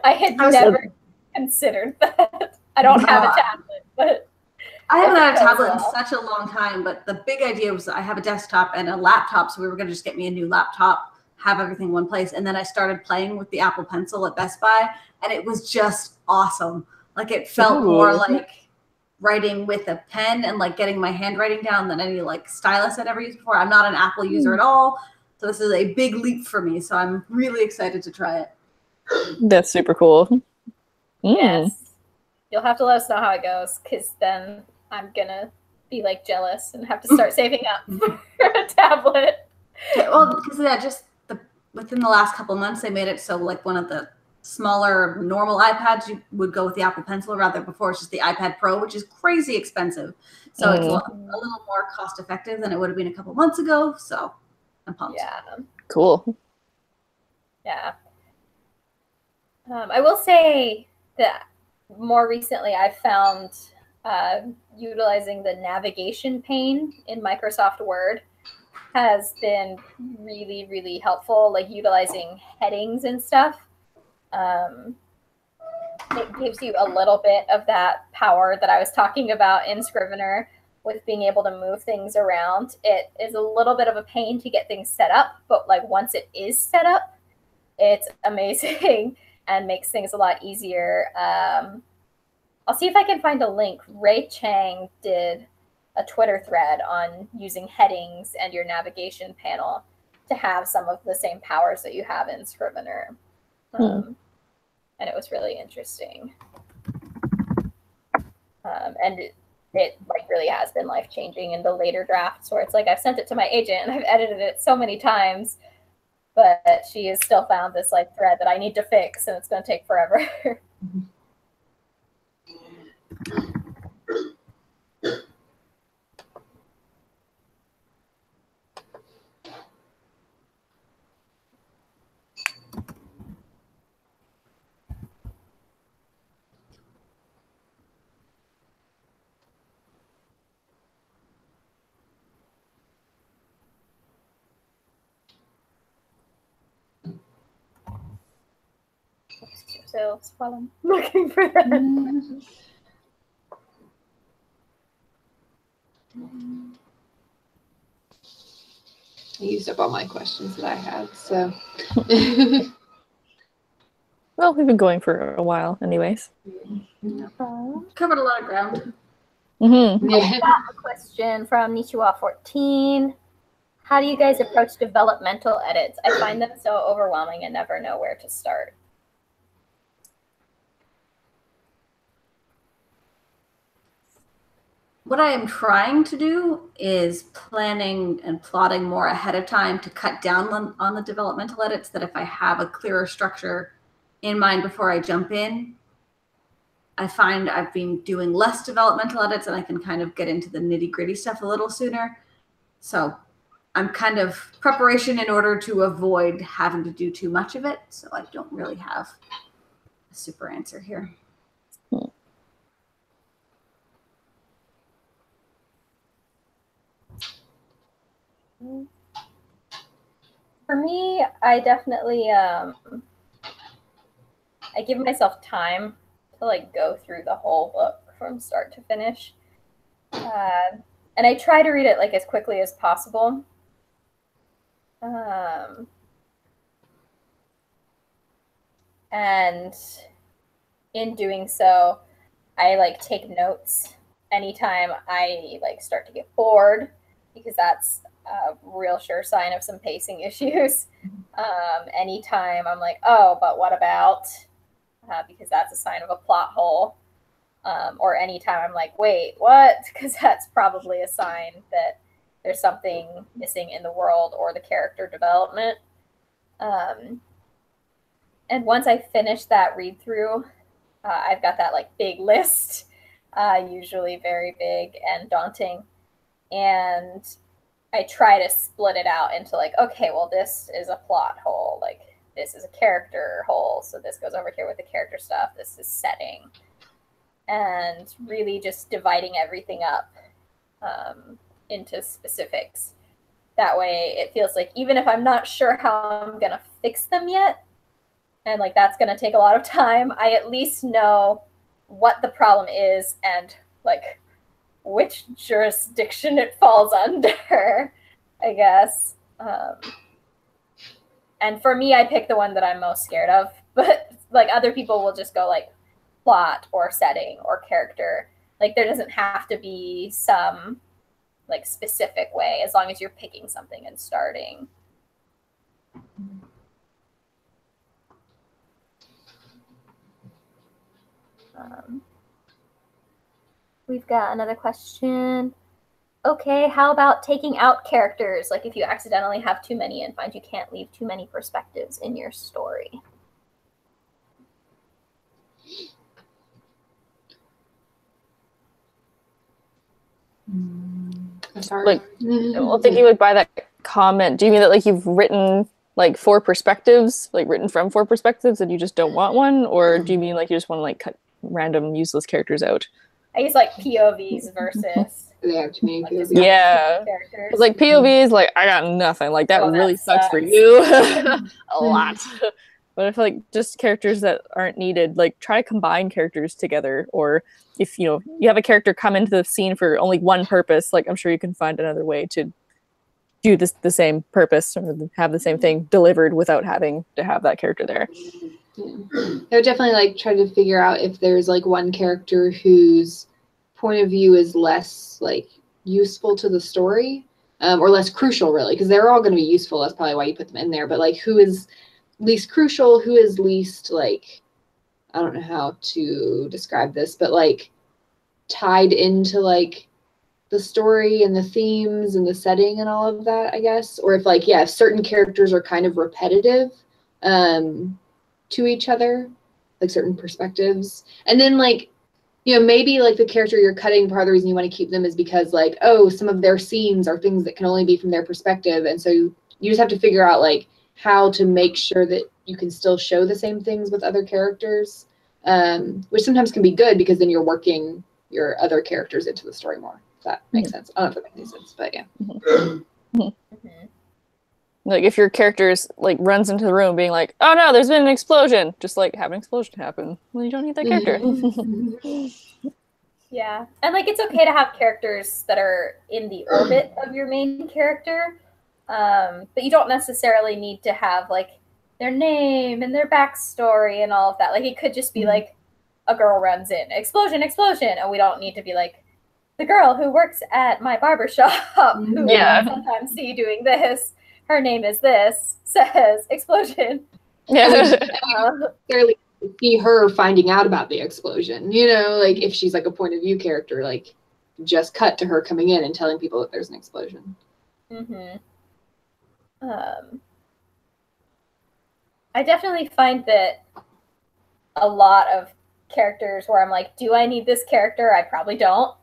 I had never considered that. I don't have a tablet, but I haven't had a tablet in such a long time, but the big idea was I have a desktop and a laptop, so we were going to just get me a new laptop, have everything in one place, and then I started playing with the Apple Pencil at Best Buy, and it was just awesome. Like, it felt more like writing with a pen and, like, getting my handwriting down than any, like, stylus I'd ever used before. I'm not an Apple user at all, so this is a big leap for me, so I'm really excited to try it. That's super cool. Yes. You'll have to let us know how it goes, because then I'm going to be like jealous and have to start saving up for a tablet. Yeah, well, because just within the last couple months, they made it so like one of the smaller normal iPads, you would go with the Apple Pencil rather. Before it's just the iPad Pro, which is crazy expensive. So it's a little more cost effective than it would have been a couple months ago. So I'm pumped. Yeah. Cool. Yeah. I will say that more recently I've found utilizing the navigation pane in Microsoft Word has been really, really helpful, like utilizing headings and stuff. It gives you a little bit of that power that I was talking about in Scrivener with being able to move things around. It is a little bit of a pain to get things set up, but like once it is set up, it's amazing and makes things a lot easier. I'll see if I can find a link. Ray Chang did a Twitter thread on using headings and your navigation panel to have some of the same powers that you have in Scrivener. And it was really interesting. And it like really has been life-changing in the later drafts where it's like I've sent it to my agent and I've edited it so many times, but she has still found this like thread that I need to fix and it's going to take forever. While I'm looking for that. I used up all my questions that I had, so. Well, we've been going for a while anyways. Covered a lot of ground. Mm-hmm. I got a question from Nichiwa14. How do you guys approach developmental edits? I find them so overwhelming and never know where to start. What I am trying to do is planning and plotting more ahead of time to cut down on the developmental edits, that if I have a clearer structure in mind before I jump in, I find I've been doing less developmental edits and I can kind of get into the nitty-gritty stuff a little sooner. So I'm kind of preparation in order to avoid having to do too much of it. So I don't really have a super answer here. For me, I definitely I give myself time to like go through the whole book from start to finish, and I try to read it like as quickly as possible. And in doing so, I like take notes anytime I like start to get bored, because that's a real sure sign of some pacing issues. Anytime I'm like, oh, but what about? Because that's a sign of a plot hole. Or anytime I'm like, wait, what? Because that's probably a sign that there's something missing in the world or the character development. And once I finish that read through, I've got that like big list, usually very big and daunting. And I try to split it out into like, okay, well, this is a plot hole. Like this is a character hole. So this goes over here with the character stuff. This is setting. And really just dividing everything up into specifics. That way it feels like even if I'm not sure how I'm going to fix them yet, and like that's going to take a lot of time, I at least know what the problem is and like which jurisdiction it falls under, I guess. And for me, I pick the one that I'm most scared of, but like other people will just go like plot or setting or character. Like there doesn't have to be some like specific way as long as you're picking something and starting. We've got another question. okay, how about taking out characters? Like if you accidentally have too many and find you can't leave too many perspectives in your story. Sorry. Like, well, thinking like by that comment, do you mean that like you've written like 4 perspectives, like written from 4 perspectives, and you just don't want one, or do you mean like you just want to like cut random useless characters out? I use like POVs versus They have too many POVs. Yeah, characters. like POVs, like I got nothing. Like that really sucks for you a lot. But if like just characters that aren't needed, like try to combine characters together, or if you have a character come into the scene for only one purpose, like I'm sure you can find another way to do the same purpose or have the same thing delivered without having to have that character there. Yeah. I would definitely like try to figure out if there's like one character whose point of view is less like useful to the story, or less crucial really, because they're all going to be useful. That's probably why you put them in there. But like who is least crucial, who is least like, I don't know how to describe this, but like tied into like the story and the themes and the setting and all of that, I guess. Or if like, yeah, if certain characters are kind of repetitive to each other, like certain perspectives. And then like, maybe like the character you're cutting, part of the reason you want to keep them is because like, oh, some of their scenes are things that can only be from their perspective. And so you just have to figure out like how to make sure that you can still show the same things with other characters, which sometimes can be good because then you're working your other characters into the story more. If that makes sense. I don't know if that makes any sense, but yeah. Like if your character's like runs into the room being like, oh no, there's been an explosion, just like have an explosion happen. Well, you don't need that character. Yeah. And like it's okay to have characters that are in the orbit of your main character. But you don't necessarily need to have like their name and their backstory and all of that. Like it could just be like a girl runs in, explosion, and we don't need to be like the girl who works at my barbershop who I sometimes see doing this. Her name is this, says explosion. Yeah. Fairly see her finding out about the explosion, like if she's like a point of view character, like just cut to her coming in and telling people that there's an explosion. I definitely find that a lot of characters where I'm like, do I need this character? I probably don't.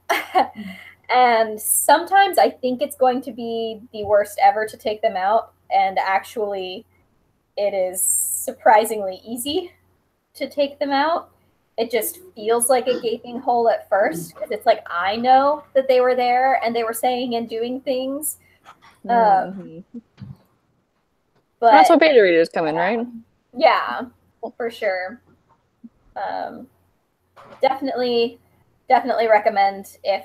And sometimes I think it's going to be the worst ever to take them out. And actually, it is surprisingly easy to take them out. It just feels like a gaping hole at first. Because it's like, I know that they were there and they were saying and doing things. But that's what beta readers come in, right? Yeah, for sure. Definitely recommend if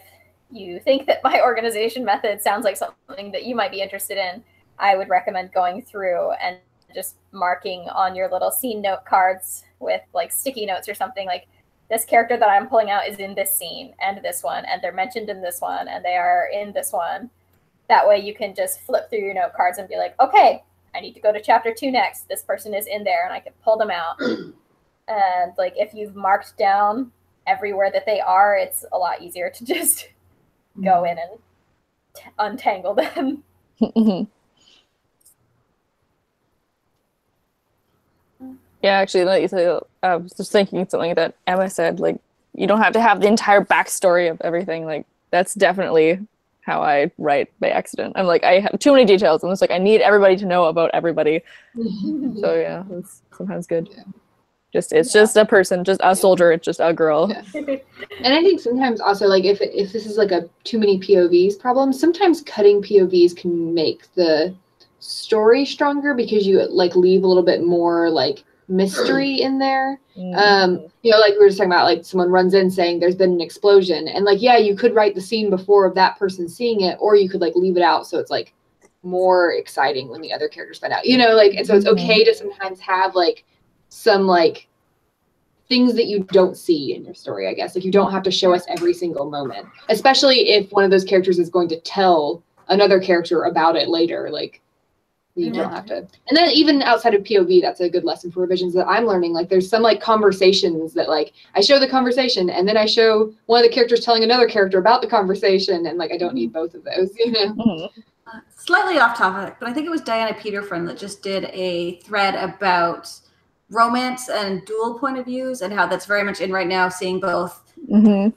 you think that my organization method sounds like something that you might be interested in. I would recommend going through and just marking on your little scene note cards with like sticky notes or something like this character that I'm pulling out is in this scene and this one, and they're mentioned in this one, and they are in this one. That way you can just flip through your note cards and be like, okay, I need to go to chapter 2 next. This person is in there, and I can pull them out. And like if you've marked down everywhere that they are, it's a lot easier to just go in and untangle them. Yeah, actually, like, I was just thinking something that Emma said, like, you don't have to have the entire backstory of everything. Like, that's definitely how I write by accident. I'm like, I have too many details, and it's like, I need everybody to know about everybody. So, yeah, it's sometimes good. Yeah. It's just a person, just a soldier, it's just a girl. Yeah. And I think sometimes also, like, if this is like a too many POVs problem, sometimes cutting POVs can make the story stronger because you like leave a little bit more like mystery in there. Like we were just talking about, like someone runs in saying there's been an explosion, and like, yeah, you could write the scene before of that person seeing it, or you could like leave it out so it's like more exciting when the other characters find out, like, and so it's okay to sometimes have like some like things that you don't see in your story, I guess. Like you don't have to show us every single moment, especially if one of those characters is going to tell another character about it later. Like You don't have to. And then even outside of POV, that's a good lesson for revisions that I'm learning. Like there's some like conversations that like I show the conversation and then I show one of the characters telling another character about the conversation, and like I don't need both of those, you know. Slightly off topic, but I think it was Diana Peterfriend that just did a thread about romance and dual point of views and how that's very much in right now, seeing both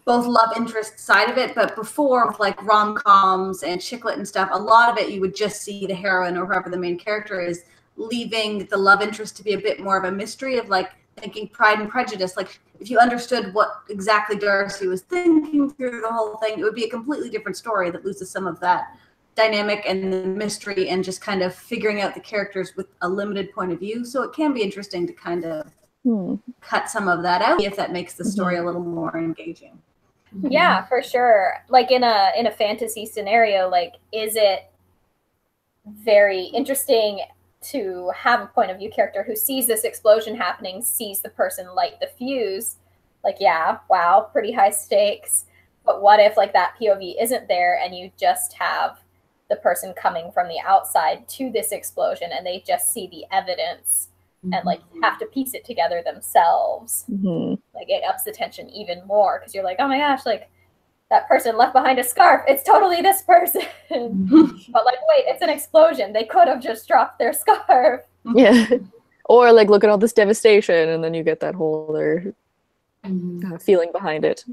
love interest side of it. But before, with like rom-coms and chicklet and stuff, a lot of it you would just see the heroine or whoever the main character is leaving the love interest to be a bit more of a mystery of like thinking Pride and Prejudice. Like if you understood what exactly Darcy was thinking through the whole thing, it would be a completely different story that loses some of that dynamic and the mystery and just kind of figuring out the characters with a limited point of view. So it can be interesting to kind of cut some of that out if that makes the story a little more engaging. Yeah, for sure. Like in a fantasy scenario, like is it very interesting to have a point of view character who sees this explosion happening, sees the person light the fuse, like, yeah, wow, pretty high stakes. But what if like that POV isn't there and you just have the person coming from the outside to this explosion and they just see the evidence and like have to piece it together themselves. Like it ups the tension even more because you're like, oh my gosh, like that person left behind a scarf. It's totally this person. But like, wait, it's an explosion. They could have just dropped their scarf. Yeah. Or like, look at all this devastation, and then you get that whole other feeling behind it.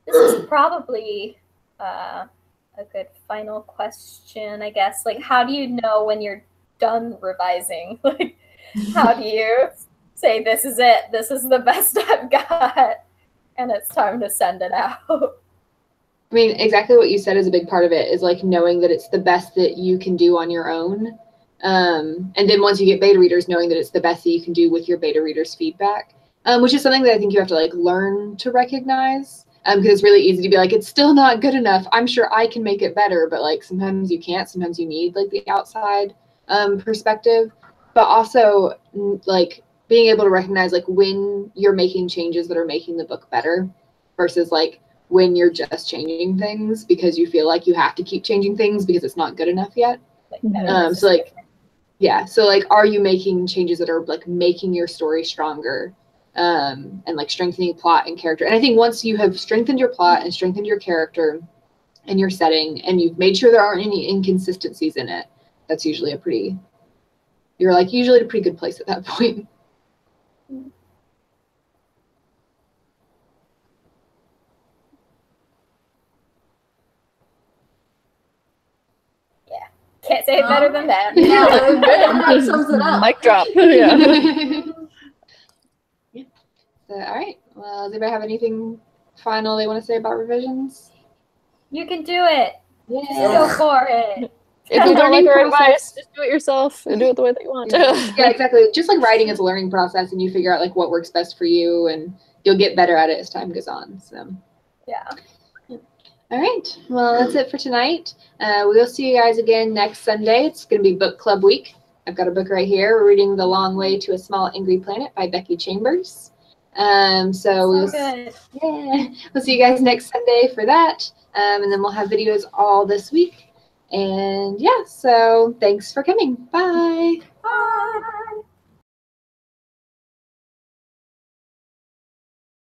This is probably a good final question, I guess. Like, how do you know when you're done revising? Like, how do you say, this is it, this is the best I've got, and it's time to send it out? I mean, exactly what you said is a big part of it, is like knowing that it's the best that you can do on your own. And then once you get beta readers, knowing that it's the best that you can do with your beta readers' feedback, which is something that I think you have to like learn to recognize. Because it's really easy to be like, it's still not good enough. I'm sure I can make it better, but like sometimes you can't. Sometimes you need like the outside perspective, but also like being able to recognize like when you're making changes that are making the book better versus like when you're just changing things because you feel like you have to keep changing things because it's not good enough yet. So like, yeah. So like, are you making changes that are like making your story stronger? And like strengthening plot and character. And I think once you have strengthened your plot and strengthened your character and your setting, and you've made sure there aren't any inconsistencies in it, that's usually you're like usually at a pretty good place at that point. Yeah, can't say it better than that. Yeah, that sums it up. Mic drop. Yeah. All right. Well, does anybody have anything final they want to say about revisions? You can do it. Yeah. Just go for it. If you don't like our advice, just do it yourself and do it the way that you want. Yeah, exactly. Just like writing is a learning process, and you figure out like what works best for you, and you'll get better at it as time goes on. So. Yeah. All right. Well, that's it for tonight. We'll see you guys again next Sunday. It's going to be book club week. I've got a book right here. We're reading The Long Way to a Small Angry Planet by Becky Chambers. So we'll see you guys next Sunday for that. And then we'll have videos all this week. And yeah, so thanks for coming. Bye.